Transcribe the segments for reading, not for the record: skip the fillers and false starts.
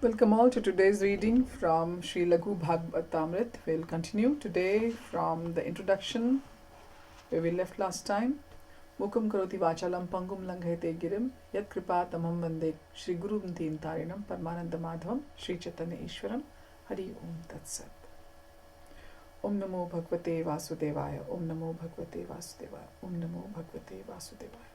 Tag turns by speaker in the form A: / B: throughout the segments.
A: Welcome all to today's reading from Śrīla Bhāgavatāmrta. We'll continue today from the introduction where we left last time. Mukam karoti vachalam pangum langhayate girim yat kripa tamam vande Shri Gurum Teen Tarinam Paramananda Madhavam Shri Chaitanya Ishwaram Hari Om Tat Sat. Om Namo Bhagavate Vasudevaya. Om Namo Bhagavate Vasudevaya. Om Namo Bhagavate Vasudevaya.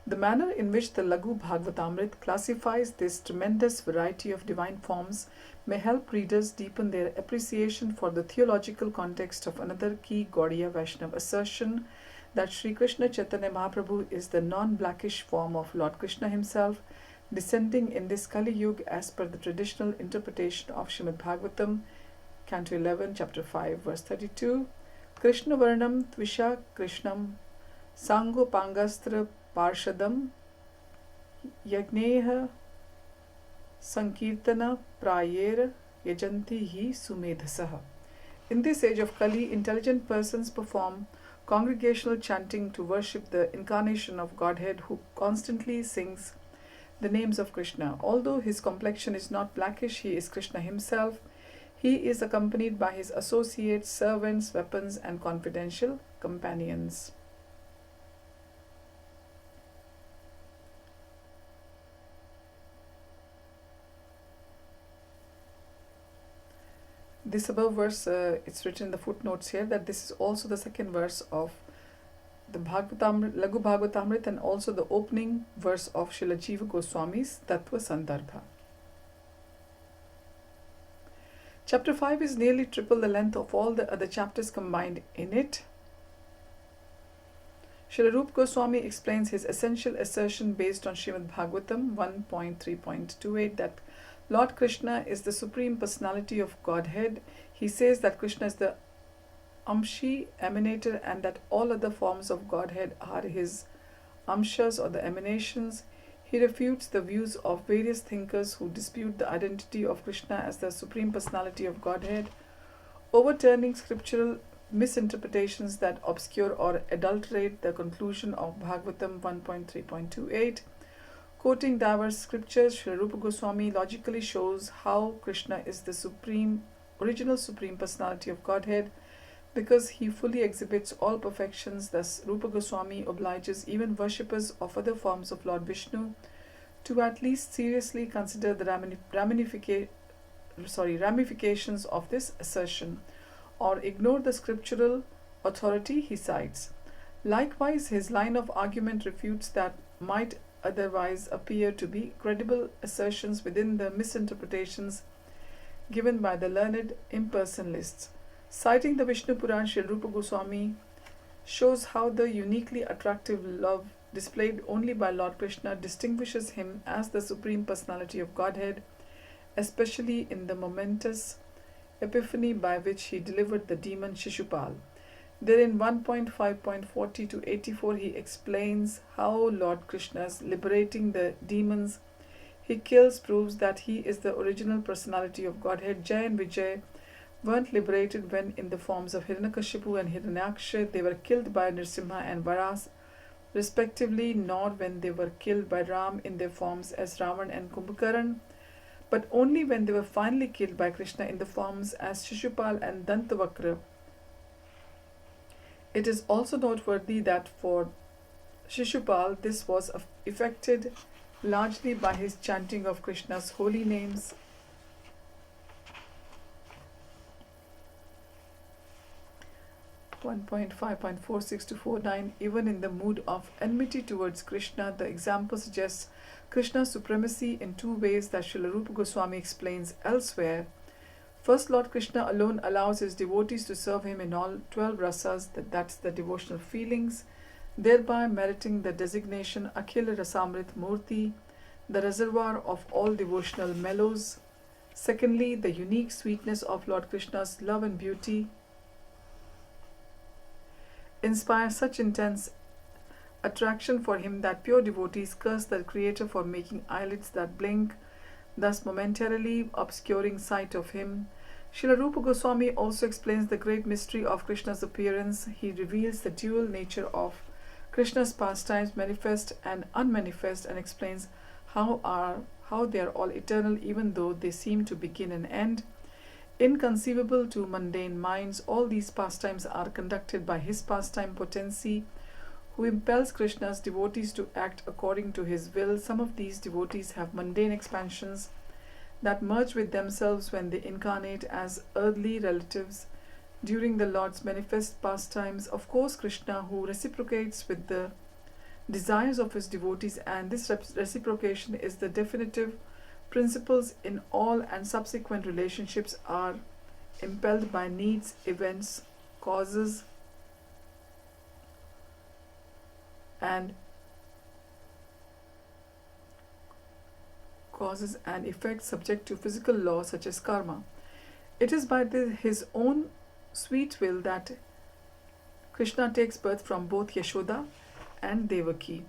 A: The manner in which the Laghu Bhāgavatāmrta classifies this tremendous variety of divine forms may help readers deepen their appreciation for the theological context of another key Gaudiya Vaishnava assertion that Sri Krishna Chaitanya Mahaprabhu is the non-blackish form of Lord Krishna himself, descending in this Kali Yuga as per the traditional interpretation of Srimad Bhagavatam, Canto 11, Chapter 5, verse 32. Krishna Varnam Tvisha Krishnam Sango Pangastra Parshadam Yagneha Sankirtana Prayera Yajanti Hi Sumedhasaha. In this age of Kali, intelligent persons perform congregational chanting to worship the incarnation of Godhead who constantly sings the names of Krishna. Although his complexion is not blackish, he is Krishna himself. He is accompanied by his associates, servants, weapons, and confidential companions. This above verse, it's written in the footnotes here that this is also the second verse of the Laghu Bhāgavatāmrta and also the opening verse of Śrīla Jiva Goswami's Tattva Sandarbha. Chapter 5 is nearly triple the length of all the other chapters combined in it. Śrīla Rupa Goswami explains his essential assertion based on Srimad Bhagavatam 1.3.28 that Lord Krishna is the Supreme Personality of Godhead. He says that Krishna is the Amshi emanator and that all other forms of Godhead are his Amshas or the emanations. He refutes the views of various thinkers who dispute the identity of Krishna as the Supreme Personality of Godhead, overturning scriptural misinterpretations that obscure or adulterate the conclusion of Bhagavatam 1.3.28. Quoting diverse scriptures, Śrīla Rupa Goswami logically shows how Krishna is the original Supreme Personality of Godhead because he fully exhibits all perfections. Thus, Rupa Goswami obliges even worshippers of other forms of Lord Vishnu to at least seriously consider the ramifications of this assertion or ignore the scriptural authority he cites. Likewise, his line of argument refutes that might otherwise appear to be credible assertions within the misinterpretations given by the learned impersonalists. Citing the Vishnu Puran, Śrīla Rupa Goswami shows how the uniquely attractive love displayed only by Lord Krishna distinguishes him as the Supreme Personality of Godhead, especially in the momentous epiphany by which he delivered the demon Shishupal. There in 1.5.40 to 84 he explains how Lord Krishna's liberating the demons he kills proves that he is the original personality of Godhead. Jai and Vijay weren't liberated when in the forms of Hiranyakashipu and Hiranyaksha they were killed by Nrsimha and Varas respectively, nor when they were killed by Ram in their forms as Ravan and Kumbhakaran, but only when they were finally killed by Krishna in the forms as Shishupal and Dantavakra. It is also noteworthy that for Shishupal this was effected largely by his chanting of Krishna's holy names. (1.5.46 to 49). Even in the mood of enmity towards Krishna, the example suggests Krishna's supremacy in two ways that Śrīla Rupa Goswami explains elsewhere. First, Lord Krishna alone allows his devotees to serve him in all 12 rasas, that's the devotional feelings, thereby meriting the designation Akhil Rasamrit Murti, the reservoir of all devotional mellows. Secondly, the unique sweetness of Lord Krishna's love and beauty inspires such intense attraction for him that pure devotees curse the Creator for making eyelids that blink, thus momentarily obscuring sight of him. Śrīla Rupa Goswami also explains the great mystery of Krishna's appearance. He reveals the dual nature of Krishna's pastimes, manifest and unmanifest, and explains how they are all eternal even though they seem to begin and end. Inconceivable to mundane minds, all these pastimes are conducted by his pastime potency, who impels Krishna's devotees to act according to his will. Some of these devotees have mundane expansions that merge with themselves when they incarnate as earthly relatives during the Lord's manifest pastimes. Of course, Krishna, who reciprocates with the desires of his devotees, and this reciprocation is the definitive principles in all and subsequent relationships, are impelled by needs, events, causes, and effects subject to physical laws such as karma. It is by his own sweet will that Krishna takes birth from both Yashoda and Devaki,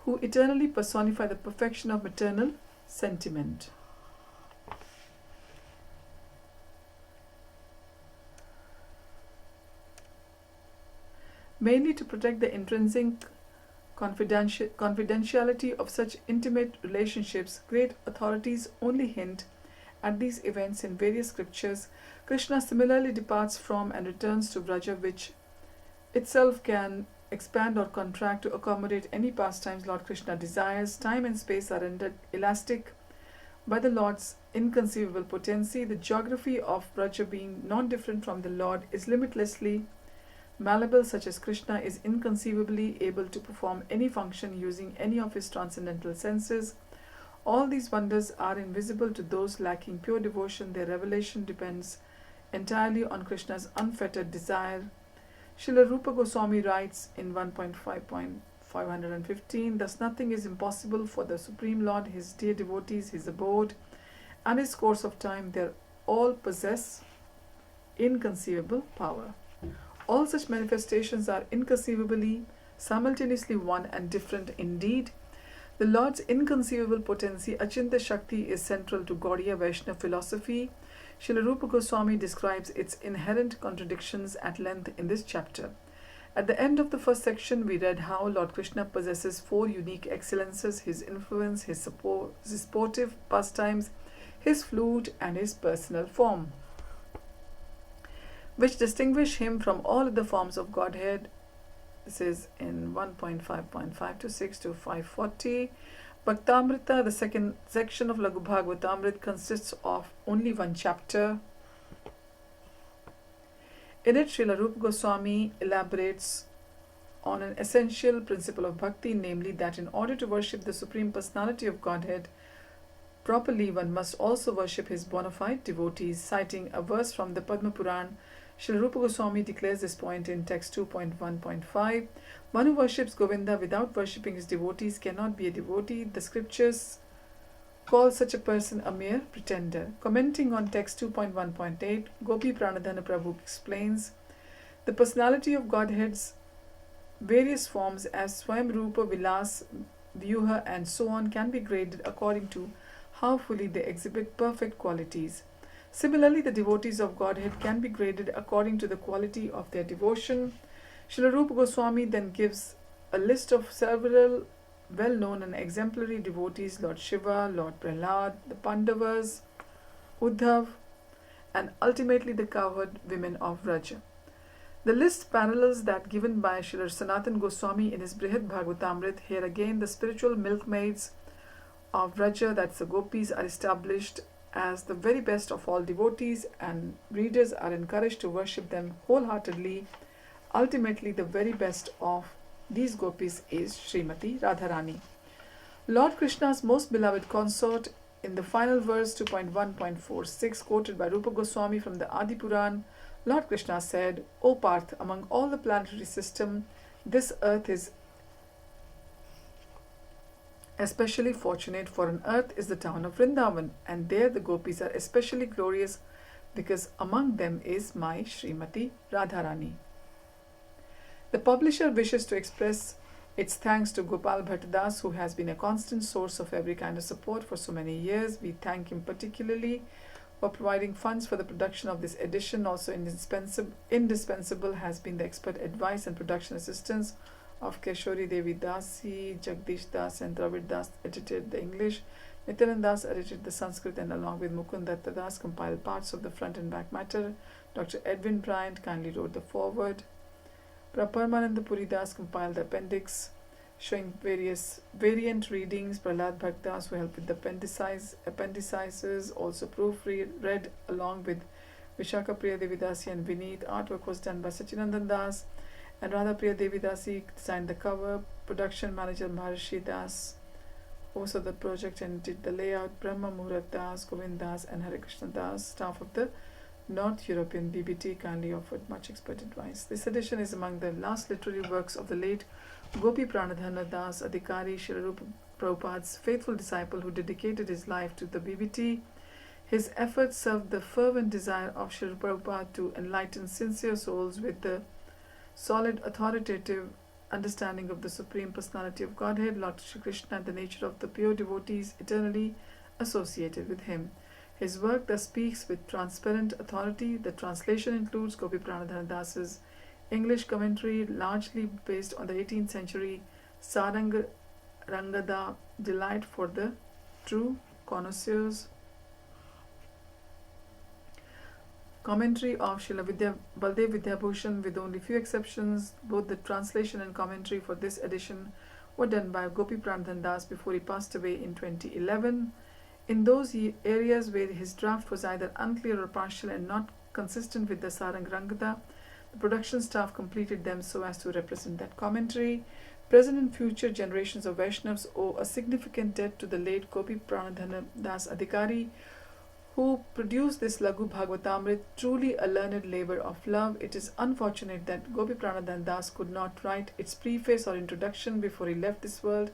A: who eternally personify the perfection of maternal sentiment. Mainly to protect the intrinsic confidentiality of such intimate relationships, great authorities only hint at these events in various scriptures. Krishna similarly departs from and returns to Vraja, which itself can expand or contract to accommodate any pastimes Lord Krishna desires. Time and space are rendered elastic by the Lord's inconceivable potency. The geography of Vraja, being non-different from the Lord, is limitlessly malleable, such as Krishna is inconceivably able to perform any function using any of his transcendental senses. All these wonders are invisible to those lacking pure devotion. Their revelation depends entirely on Krishna's unfettered desire. Śrīla Rupa Gosvāmi writes in 1.5.515, thus nothing is impossible for the Supreme Lord, his dear devotees, his abode, and his course of time. They all possess inconceivable power. All such manifestations are inconceivably, simultaneously one and different indeed. The Lord's inconceivable potency, Achintya Shakti, is central to Gaudiya Vaishnava philosophy. Śrīla Rupa Gosvāmi describes its inherent contradictions at length in this chapter. At the end of the first section, we read how Lord Krishna possesses four unique excellences: his influence, his sportive pastimes, his flute, and his personal form, which distinguish him from all other forms of Godhead. This is in 1.5.5 to 6 to 540. Bhaktāmrta, the second section of Laghu Bhāgavatāmrta, consists of only one chapter. In it, Śrīla Rupa Gosvāmi elaborates on an essential principle of bhakti, namely that in order to worship the Supreme Personality of Godhead properly, one must also worship his bona fide devotees. Citing a verse from the Padma Puran, Śrīla Rupa Gosvāmi declares this point in text 2.1.5. One who worships Govinda without worshipping his devotees cannot be a devotee. The scriptures call such a person a mere pretender. Commenting on text 2.1.8, Gopi Pranadhana Prabhu explains, the personality of Godhead's various forms as Swayam Rupa, Vilas, Vyuha, and so on can be graded according to how fully they exhibit perfect qualities. Similarly, the devotees of Godhead can be graded according to the quality of their devotion. Śrīla Rupa Gosvāmi then gives a list of several well-known and exemplary devotees: Lord Shiva, Lord Prahlad, the Pandavas, Uddhav, and ultimately the cowherd women of Vraja. The list parallels that given by Śrīla Sanatana Goswami in his Brihad Bhāgavatāmrta. Here again, the spiritual milkmaids of Vraja, that's the gopis, are established as the very best of all devotees, and readers are encouraged to worship them wholeheartedly. Ultimately, the very best of these gopis is Srimati Radharani. Lord Krishna's most beloved consort, in the final verse 2.1.46, quoted by Rupa Goswami from the Adi Puran, Lord Krishna said, O Parth, among all the planetary system, this earth is especially fortunate, for on earth is the town of Vrindavan, and there the gopis are especially glorious because among them is my Srimati Radharani. The publisher wishes to express its thanks to Gopal Bhattadas, who has been a constant source of every kind of support for so many years. We thank him particularly for providing funds for the production of this edition. Also indispensable has been the expert advice and production assistance of Keshori Devi Dasi, Jagdish Das and Dravid Das edited the English, Nityanand Das edited the Sanskrit, and along with Mukund Datta Das compiled parts of the front and back matter. Dr. Edwin Bryant kindly wrote the foreword. Paramananda Puri Das compiled the appendix showing various variant readings. Prahlad Bhakt Das, who helped with the appendicises, also proofread along with Vishaka Priya Devidasi and Vineet. Artwork was done by Sachinandan Das, and Radha Priya Devidasi designed the cover. Production manager Maharshi Das also the project and did the layout. Brahma Muhurat Das, Govind Das and Hare Krishna Das, staff of the North European BBT, kindly offered much expert advice. This edition is among the last literary works of the late Gopi Pranadhana Das Adhikari, Śrīla Rupa Prabhupada's faithful disciple who dedicated his life to the BBT. His efforts served the fervent desire of Śrīla Prabhupada to enlighten sincere souls with the solid authoritative understanding of the Supreme Personality of Godhead, Lord Shri Krishna, and the nature of the pure devotees eternally associated with him. His work thus speaks with transparent authority. The translation includes Gopi Pranadhana Das's English commentary, largely based on the 18th century Sarang Rangada, delight for the true connoisseurs. Commentary of Srila Baldev Vidyabhushan, with only few exceptions. Both the translation and commentary for this edition were done by Gopi Pranadhan Das before he passed away in 2011. In those areas where his draft was either unclear or partial and not consistent with the Sarang Rangada, the production staff completed them so as to represent that commentary. Present and future generations of Vaishnavas owe a significant debt to the late Gopi Pranadhana Das Adhikari, who produced this Laghu Bhāgavatāmrta, truly a learned labour of love. It is unfortunate that Gopi Pranadhan Das could not write its preface or introduction before he left this world.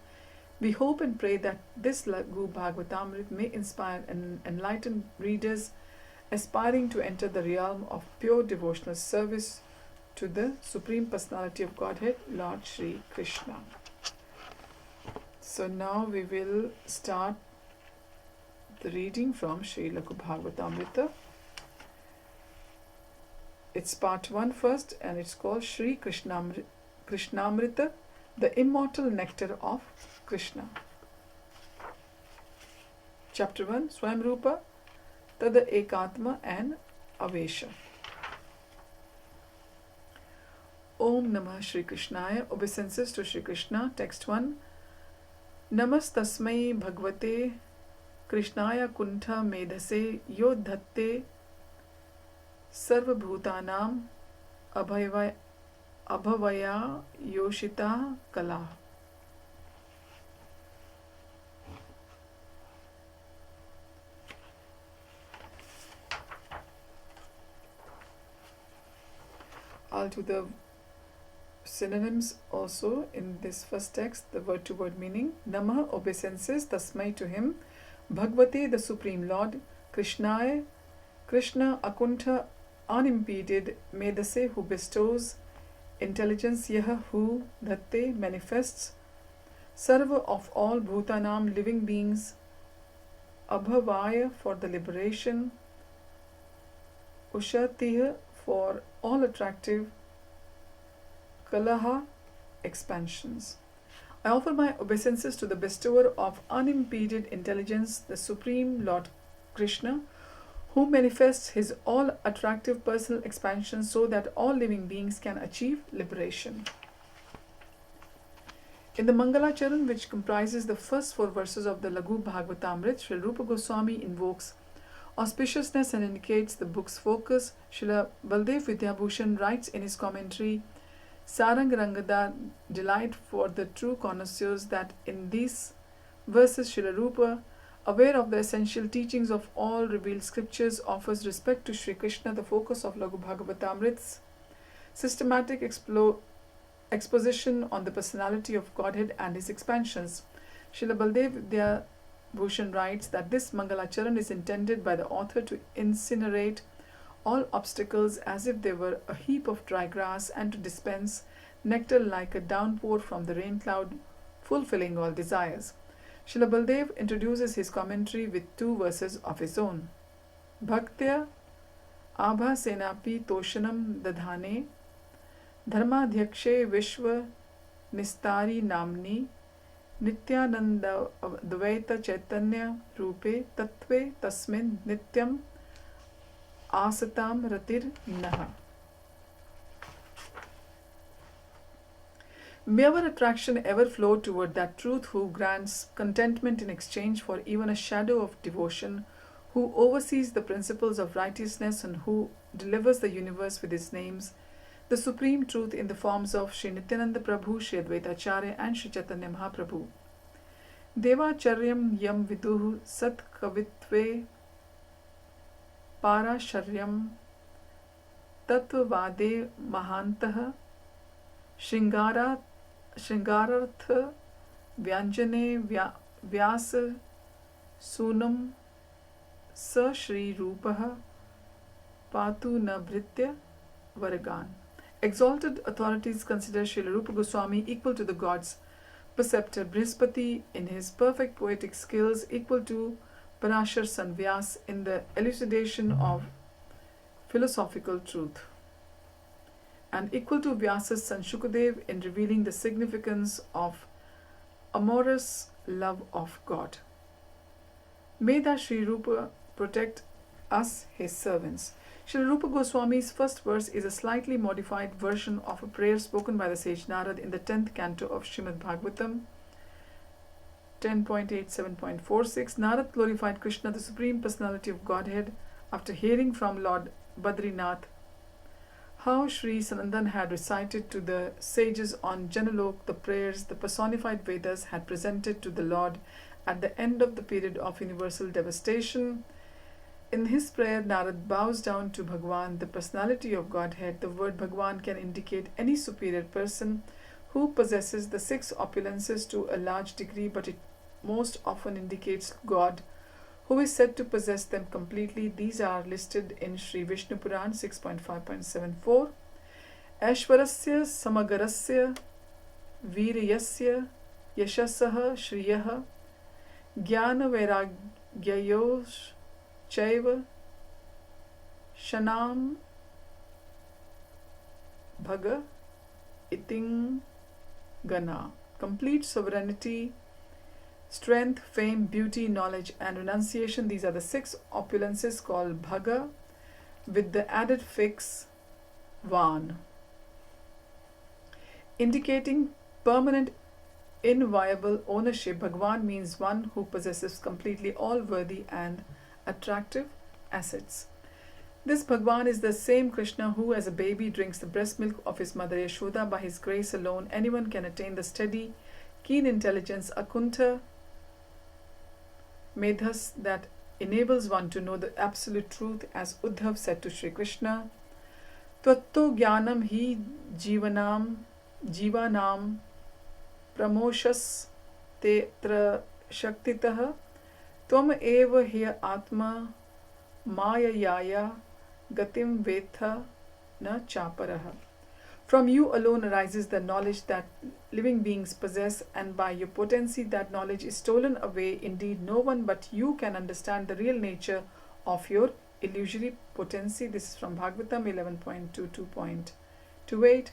A: We hope and pray that this Laghu Bhāgavatāmrta may inspire and enlighten readers aspiring to enter the realm of pure devotional service to the Supreme Personality of Godhead, Lord Shri Krishna. So now we will start the reading from Śrī Laghu Bhāgavatāmrta. It's part 1 first, and it's called Shri Krishnamrita, the immortal nectar of Krishna. Chapter 1, Swayam Rupa, Tada Ekatma and Avesha. Om Namah Shri Krishnaya. Obeisances to Shri Krishna. Text 1. Namastasmai Bhagavate Krishnaya Kuntha Medhase Yodhatte Sarvabhutanam Abhavaya Yoshita Kala. I'll do the synonyms also in this first text, the word to word meaning. Namah, obeisances, tasmai to him, Bhagavate, the Supreme Lord, Krishnaya, Krishna, Akuntha, unimpeded, Medase, who bestows, intelligence, Yaha, who, Dhatte, manifests, Sarva, of all, Bhutanam, living beings, Abhavaya, for the liberation, Ushatiha, for all attractive, Kalaha, expansions. I offer my obeisances to the bestower of unimpeded intelligence, the Supreme Lord Krishna, who manifests his all-attractive personal expansion so that all living beings can achieve liberation. In the Mangalacaran, which comprises the first 4 verses of the Laghu Bhāgavatāmrta, Śrīla Rupa Gosvāmi invokes auspiciousness and indicates the book's focus. Śrīla Baldev Vidyabhushan writes in his commentary, Sarang Rangada, delight for the true connoisseurs, that in these verses Śrīla Rupa, aware of the essential teachings of all revealed scriptures, offers respect to Shri Krishna, the focus of Laghu Bhāgavatāmrta's systematic exposition on the personality of Godhead and his expansions. Śrīla Baldev Vidyabhushan writes that this Mangalacaran is intended by the author to incinerate all obstacles as if they were a heap of dry grass, and to dispense nectar like a downpour from the rain cloud, fulfilling all desires. Śrīla Baldev introduces his commentary with 2 verses of his own. Bhaktya Abhasenapi Toshanam Dadhane Dharmadhyakshe Vishwa Nistari Namni Nityananda Dvaita Chaitanya Rupe Tattve Tasmin Nityam Asatam Ratir Naha. May our attraction ever flow toward that truth who grants contentment in exchange for even a shadow of devotion, who oversees the principles of righteousness and who delivers the universe with his names, the supreme truth in the forms of Sri Nityananda Prabhu, Sri Advaita Acharya and Sri Chaitanya Mahaprabhu. Devacharyam yam viduhu sat kavitve parasharyam tatvavade mahantah Shringarartha Vyanjane Vyasa Sunam Sa Shri Rupaha Patu Na Bhritya Varagan. Exalted authorities consider Śrīla Rupa Gosvami equal to the gods, preceptor Brihaspati in his perfect poetic skills, equal to Parashar San Vyas in the elucidation of philosophical truth, and equal to Vyasa's son Shukadev in revealing the significance of amorous love of God. May the Sri Rupa protect us, his servants. Śrīla Rupa Goswami's first verse is a slightly modified version of a prayer spoken by the sage Narad in the 10th canto of Srimad Bhagavatam 10.87.46. Narad glorified Krishna, the Supreme Personality of Godhead, after hearing from Lord Badrinath how Sri Sanandan had recited to the sages on Janalok the prayers the personified Vedas had presented to the Lord at the end of the period of universal devastation. In his prayer, Narad bows down to Bhagwan, the personality of Godhead. The word Bhagwan can indicate any superior person who possesses the 6 opulences to a large degree, but it most often indicates God, who is said to possess them completely. These are listed in Sri Vishnu Puran 6.5.74. Aishwarasya Samagarasya Viryasya Yashasaha Shriyaha Jnana Vairagyayosh Chaiva Shanam Bhaga Iting Gana. Complete sovereignty, strength, fame, beauty, knowledge and renunciation. These are the 6 opulences called Bhaga with the added fix Van, indicating permanent inviolable ownership. Bhagwan means one who possesses completely all worthy and attractive assets. This Bhagwan is the same Krishna who as a baby drinks the breast milk of his mother Yashoda. By his grace alone anyone can attain the steady, keen intelligence, Akunta Medhas, that enables one to know the absolute truth, as Uddhav said to Sri Krishna, Tvatto Jnanam hi Jivanam Pramoshas Tetra Shaktitah Tvam eva hiya Atma Maya Yaya Gatim Vetha Na Chaparaha. From you alone arises the knowledge that living beings possess, and by your potency that knowledge is stolen away. Indeed, no one but you can understand the real nature of your illusory potency. This is from Bhagavatam 11.22.28.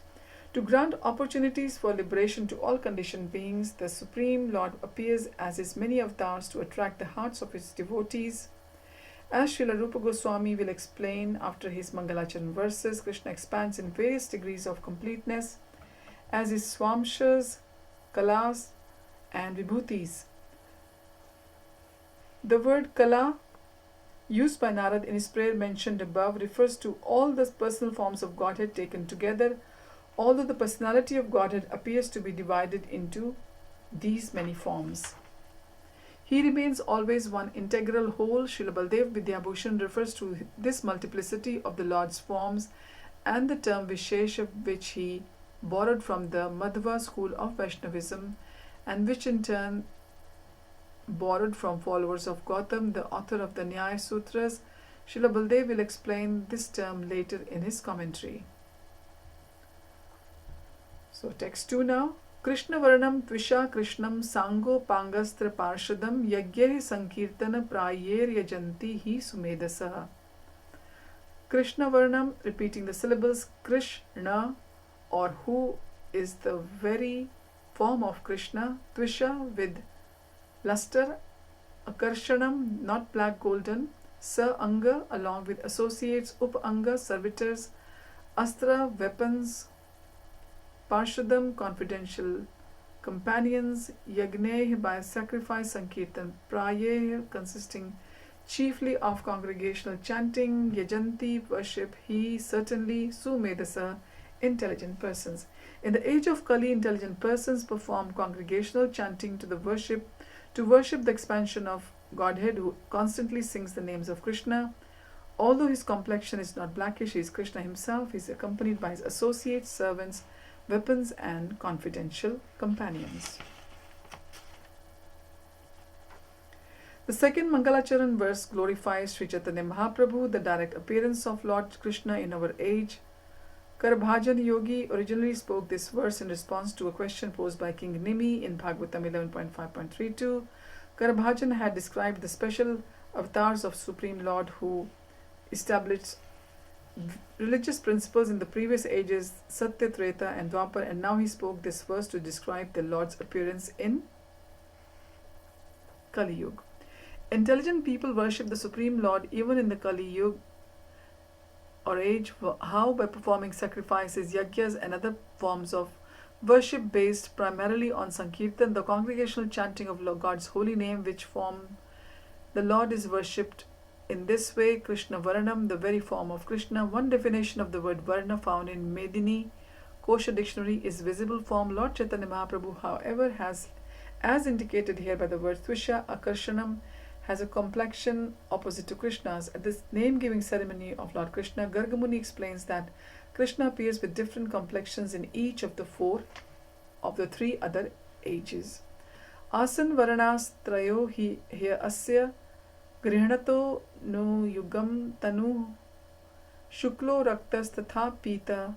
A: To grant opportunities for liberation to all conditioned beings, the Supreme Lord appears as his many avatars to attract the hearts of his devotees. As Śrīla Rupa Goswami will explain after his Mangalacaran verses, Krishna expands in various degrees of completeness as his Swamshas, Kalas and Vibhutis. The word Kala used by Narad in his prayer mentioned above refers to all the personal forms of Godhead taken together, although the personality of Godhead appears to be divided into these many forms. He remains always one integral whole. Srila Baldev Vidyabhushan refers to this multiplicity of the Lord's forms and the term Vishesha, which he borrowed from the Madhva school of Vaishnavism and which in turn borrowed from followers of Gautam, the author of the Nyaya Sutras. Srila Baldev will explain this term later in his commentary. So text 2 now. Krishna Varanam Tvisha Krishnam Sango Pangastra Parshadam Yagyahi Sankirtana Prayer Yajanti Hi Sumedasa. Krishna Varanam, repeating the syllables, Krishna, or who is the very form of Krishna, Tvisha with luster, Akarshanam, not black golden, Sa Anga, along with associates, Up Anga, servitors, Astra, weapons, Parshadam, confidential companions, Yagneh, by sacrifice, Sankirtan, Prayeh, consisting chiefly of congregational chanting, Yajanti, worship, he, certainly, Sumedasa, intelligent persons. In the age of Kali, intelligent persons perform congregational chanting to worship the expansion of Godhead, who constantly sings the names of Krishna. Although his complexion is not blackish, he is Krishna himself. He is accompanied by his associates, servants, weapons, and confidential companions. The second Mangalacaran verse glorifies Sri Chaitanya Mahaprabhu, the direct appearance of Lord Krishna in our age. Karbhajan Yogi originally spoke this verse in response to a question posed by King Nimi in Bhagavatam 11.5.32. Karbhajan had described the special avatars of Supreme Lord who established religious principles in the previous ages, Satya, Treta, and Dwapar, and now he spoke this verse to describe the Lord's appearance in Kali Yuga. Intelligent people worship the Supreme Lord even in the Kali Yuga or age. How? By performing sacrifices, yagyas, and other forms of worship based primarily on Sankirtan, the congregational chanting of God's holy name, which form the Lord is worshipped in this way. Krishna Varanam, the very form of Krishna. One definition of the word Varna found in Medini Kosha dictionary is visible form. Lord Chaitanya Mahaprabhu, however, has, as indicated here by the word Tvisha, Akarshanam, has a complexion opposite to Krishna's. At this name-giving ceremony of Lord Krishna, Gargamuni explains that Krishna appears with different complexions in each of the three other ages. Asan Varanas Trayo hi asya Grihanato no yugam tanu Shuklo Raktas Tatha Pita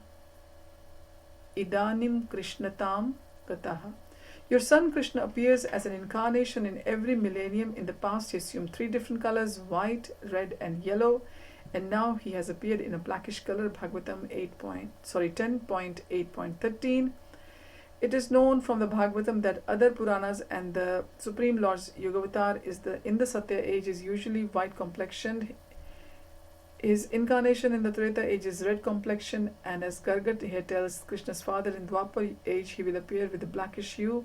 A: Idanim Krishnatam Gataha. Your son Krishna appears as an incarnation in every millennium. In the past, he assumed three different colors, white, red, and yellow, and now he has appeared in a blackish color. Bhagavatam 10.8.13. It is known from the Bhagavatam that other Puranas and the Supreme Lord's Yugavatar in the Satya age is usually white complexioned. His incarnation in the Treta age is red complexion, and as Gargat here tells Krishna's father, in Dwapar age he will appear with a blackish hue.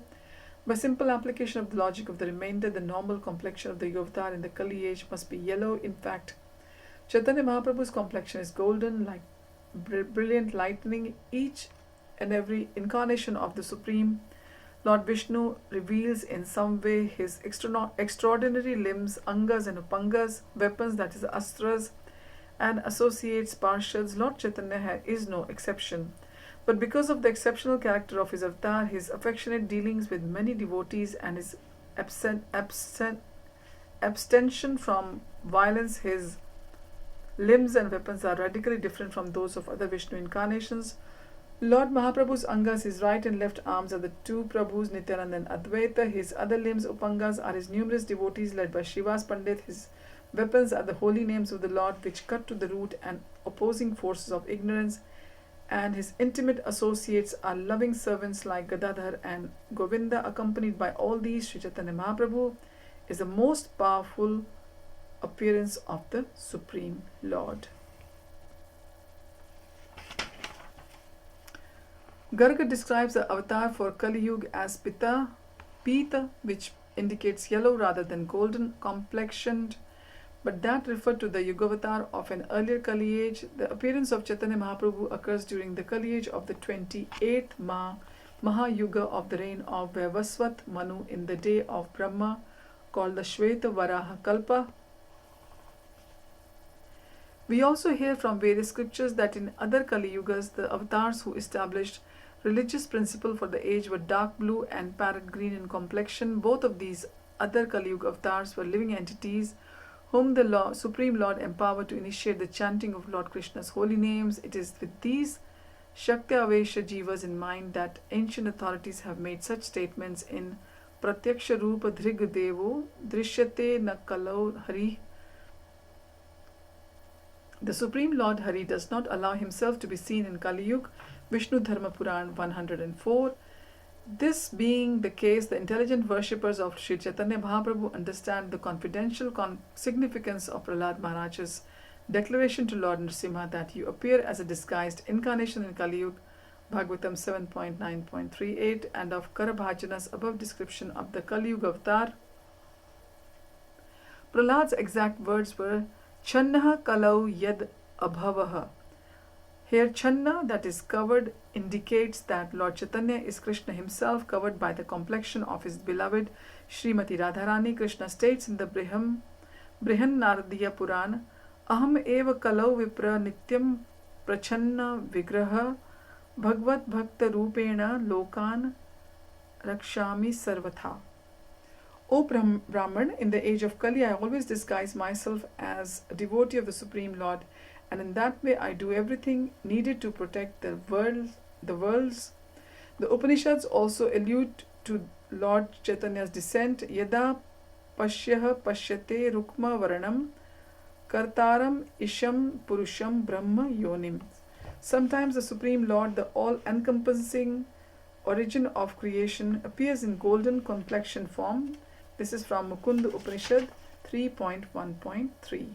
A: By simple application of the logic of the remainder, the normal complexion of the Yugavatar in the Kali age must be yellow. In fact, Chaitanya Mahaprabhu's complexion is golden, like brilliant lightning. Each and every incarnation of the Supreme Lord Vishnu reveals in some way his extraordinary limbs, angas and upangas, weapons, that is astras, and associates, parshads. Lord Chaitanya is no exception. But because of the exceptional character of his avatar, his affectionate dealings with many devotees, and his abstention from violence, his limbs and weapons are radically different from those of other Vishnu incarnations. Lord Mahaprabhu's angas, his right and left arms, are the two Prabhus, Nityananda and Advaita. His other limbs, upangas, are his numerous devotees led by Srivas Pandit. His weapons are the holy names of the Lord, which cut to the root and opposing forces of ignorance. And his intimate associates are loving servants like Gadadhar and Govinda. Accompanied by all these, Sri Chaitanya Mahaprabhu is the most powerful appearance of the Supreme Lord. Garga describes the avatar for Kali Yuga as Pita, which indicates yellow rather than golden complexioned, but that referred to the Yugavatar of an earlier Kali age. The appearance of Chaitanya Mahaprabhu occurs during the Kali age of the 28th Mahayuga of the reign of Vaivasvat Manu in the day of Brahma, called the Shveta Varaha Kalpa. We also hear from various scriptures that in other Kali Yugas, the avatars who established religious principle for the age were dark blue and parrot green in complexion. Both of these other Kali Yuga avatars were living entities whom the Supreme Lord empowered to initiate the chanting of Lord Krishna's holy names. It is with these Shakti Avesha Jivas in mind that ancient authorities have made such statements in Pratyaksha Rupa Dhrig Devo Drishyate Na Kalau Hari. The Supreme Lord Hari does not allow himself to be seen in Kali Yuga, Vishnu Dharma Puran 104. This being the case, the intelligent worshippers of Sri Chaitanya Mahaprabhu understand the confidential significance of Prahlad Maharaj's declaration to Lord Nrsimha that you appear as a disguised incarnation in Kali Yuga, Bhagavatam 7.9.38, and of Karabhajana's above description of the Kali Yuga avatar. Prahlad's exact words were Channaha Kalau Yad Abhavaha. Here Channa, that is covered, indicates that Lord Chaitanya is Krishna himself, covered by the complexion of his beloved Srimati Radharani. Krishna states in the Brihan Naradiya Purana, Aham eva kalau vipra nityam prachanna vigraha bhagvat bhakta rupena lokan rakshami sarvatha. O Brahman, in the age of Kali I always disguise myself as a devotee of the Supreme Lord, and in that way I do everything needed to protect the worlds. The Upanishads also allude to Lord Chaitanya's descent, Yada Pashyaha Pashyate Rukma Varanam Kartaram Isham Purusham Brahma Yonim. Sometimes the Supreme Lord, the all-encompassing origin of creation, appears in golden complexion form. This is from Mukunda Upanishad 3.1.3.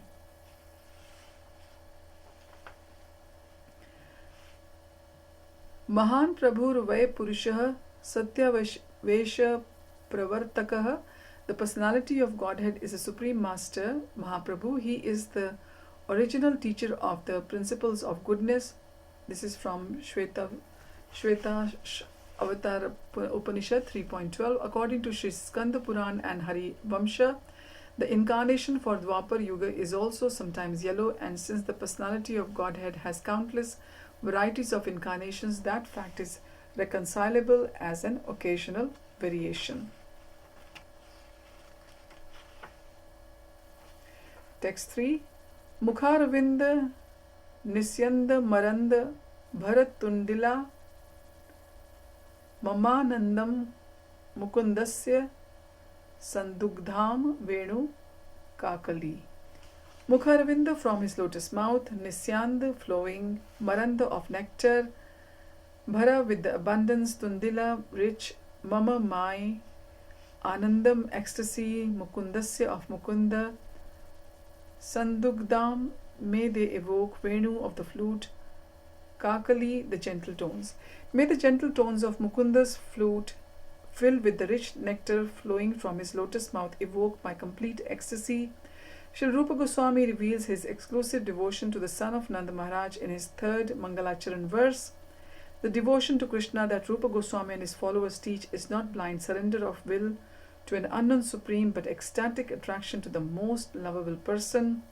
A: Mahan Prabhur Vai Purushah Satya Vesha Pravartakah. The personality of Godhead is the Supreme Master, Mahaprabhu. He is the original teacher of the principles of goodness. This is from Shweta Avatar Upanishad 3.12. According to Sri Skanda Puran and Hari Vamsha, the incarnation for Dwapar Yuga is also sometimes yellow, and since the personality of Godhead has countless varieties of incarnations, that fact is reconcilable as an occasional variation. Text 3. Mukharavinda Nisyanda Maranda Bharat Tundila Mamanandam Mukundasya Sandugdham Venu Kakali. Mukharavinda from his lotus mouth, Nisyand flowing, Maranda of nectar, Bhara with the abundance, Tundila rich, Mama my, Anandam ecstasy, Mukundasya of Mukunda, Sandugdam may they evoke, Venu of the flute, Kakali the gentle tones. May the gentle tones of Mukunda's flute, filled with the rich nectar flowing from his lotus mouth, evoke my complete ecstasy. Shri Rupa Goswami reveals his exclusive devotion to the son of Nanda Maharaj in his third Mangalacaran verse. The devotion to Krishna that Rupa Goswami and his followers teach is not blind surrender of will to an unknown supreme, but ecstatic attraction to the most lovable person.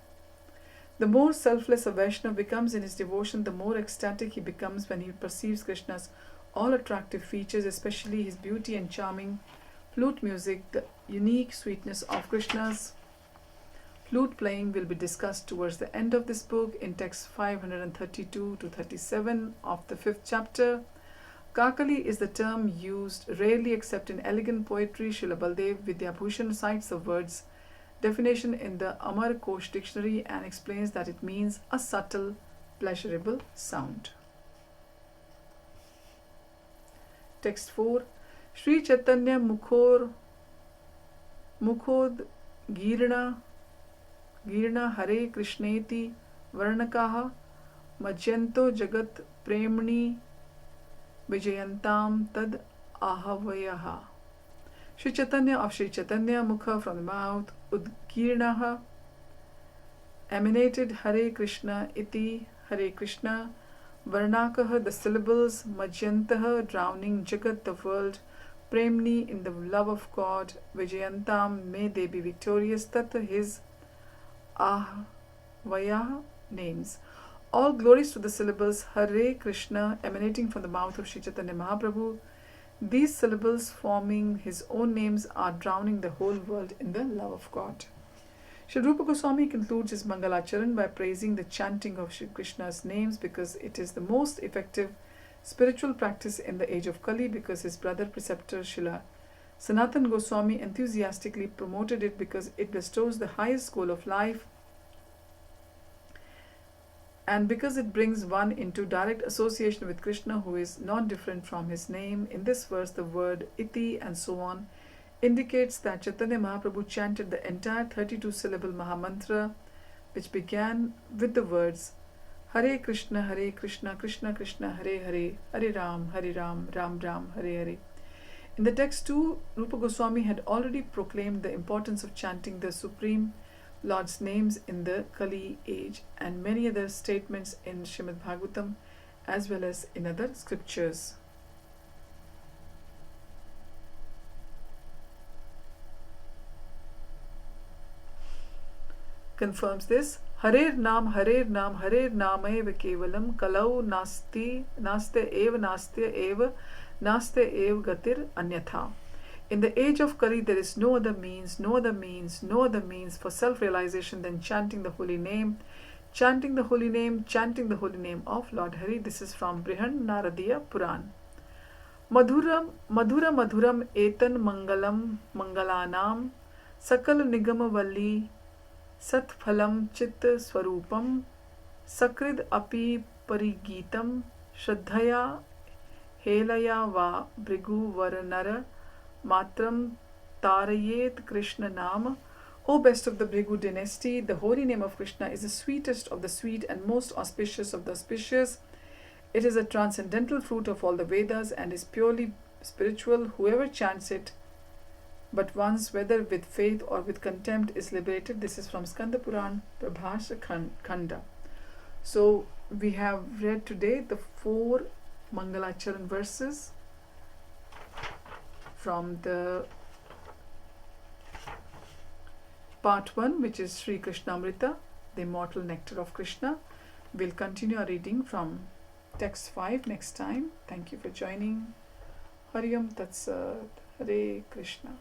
A: The more selfless a Vaishnava becomes in his devotion, the more ecstatic he becomes when he perceives Krishna's all-attractive features, especially his beauty and charming flute music. The unique sweetness of Krishna's flute playing will be discussed towards the end of this book in text 532 to 37 of the 5th chapter. Kakali is the term used rarely except in elegant poetry. Srila Baldev Vidyabhushan cites the words definition in the Amar Kosh dictionary and explains that it means a subtle, pleasurable sound. Text 4. Sri Chaitanya Mukhod Girna Hare Krishneti Varnakaha Majyanto Jagat Premni Vijayantam Tad Ahavayaha. Sri Chaitanya of Sri Chaitanya Mukha from the mouth, Udgirnaha, emanated Hare Krishna iti Hare Krishna, Varnakaha the syllables, Majyantaha drowning, Jagat the world, Premni in the love of God, Vijayantam may they be victorious, Tata his Ahvaya names. All glories to the syllables Hare Krishna emanating from the mouth of Sri Chaitanya Mahaprabhu. These syllables forming his own names are drowning the whole world in the love of God. Sri Rupa Goswami concludes his Mangalacharan by praising the chanting of Sri Krishna's names because it is the most effective spiritual practice in the age of Kali because his brother preceptor Śrīla Sanatana Goswami enthusiastically promoted it because it bestows the highest goal of life and because it brings one into direct association with Krishna, who is not different from his name. In this verse, the word iti and so on indicates that Chaitanya Mahaprabhu chanted the entire 32-syllable Mahamantra, which began with the words Hare Krishna, Krishna Krishna, Hare Hare, Hare Ram, Ram Ram, Hare Hare. In the text too, Rupa Goswami had already proclaimed the importance of chanting the Supreme Lord's names in the Kali age and many other statements in Srimad Bhagavatam as well as in other scriptures. Confirms this. Harer Nam Eva Kevalam Kalau Naste Eva Naste Eva Gatir Anyatha. In the age of Kali, there is no other means for self-realization than chanting the holy name of Lord Hari. This is from Brihan Naradiya Puran. Madhuram etan mangalanam sakal nigama valli satphalam chit swarupam sakrid api parigitam shraddhaya helaya va brigu varanara matram tarayet Krishna nama. O best of the Bhrigu dynasty, the holy name of Krishna is the sweetest of the sweet and most auspicious of the auspicious. It is a transcendental fruit of all the Vedas and is purely spiritual. Whoever chants it but once, whether with faith or with contempt, is liberated. This is from Skanda Puran, Prabhasha Khanda. So we have read today the 4 Mangalacaran verses from the part 1, which is Sri Krishnamrita, the immortal nectar of Krishna. We'll continue our reading from text 5 next time. Thank you for joining. Hariom Tat Sat. Hare Krishna.